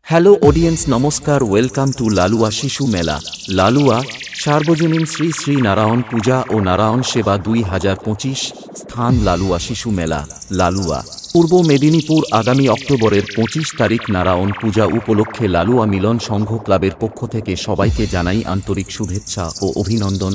Hello audience, নমস্কার। Welcome to Lalua শিশু মেলা। লালুয়া সার্বজনীন শ্রী শ্রী নারায়ণ পূজা ও নারায়ণ সেবা 2025। স্থান লালুয়া শিশু মেলা, লালুয়া, পূর্ব মেদিনীপুর। আগামী অক্টোবরের 25 তারিখ নারায়ণ পূজা উপলক্ষে লালুয়া মিলন সংঘ ক্লাবের পক্ষ থেকে সবাইকে জানাই আন্তরিক শুভেচ্ছা ও অভিনন্দন।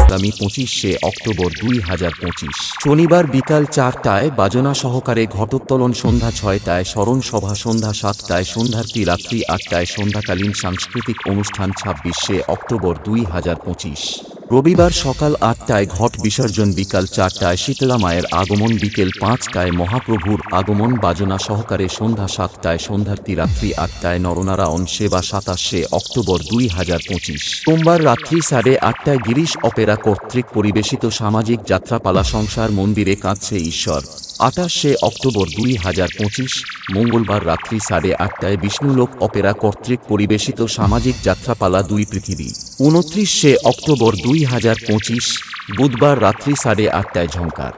আগামী 25শে অক্টোবর 2025 শনিবার বিকাল 4টায় বাজনা সহকারে ঘটোত্তোলন, সন্ধ্যা 6টায় স্মরণ সভা, সন্ধ্যা 7টায় সন্ধ্যারতি, রাত্রি 8টায় সন্ধ্যাকালীন সাংস্কৃতিক অনুষ্ঠান। 26শে অক্টোবর 2025 রবিবার সকাল 8টায় ঘট বিসর্জন, বিকাল 4টায় শীতলা মায়ের আগমন, বিকেল 5টায় মহাপ্রভুর আগমন বাজনা সহকারে, সন্ধ্যা 7টায় সন্ধ্যারতি, রাত্রি 8টায় নরনারায়ণ সেবা। 27শে অক্টোবর 2025 সোমবার রাত্রি 8:30টায় গিরিশ অপেরা কর্তৃক পরিবেশিত সামাজিক যাত্রাপালা সংসার মন্দিরে কাঁদছে ঈশ্বর। 28শে অক্টোবর 2025 মঙ্গলবার রাত্রি 8:30টায় বিষ্ণুলোক অপেরা কর্তৃক পরিবেশিত সামাজিক যাত্রাপালা দুই পৃথিবী। 29শে অক্টোবর 2025 বুধবার রাত্রি 8:30টায় ঝঙ্কার।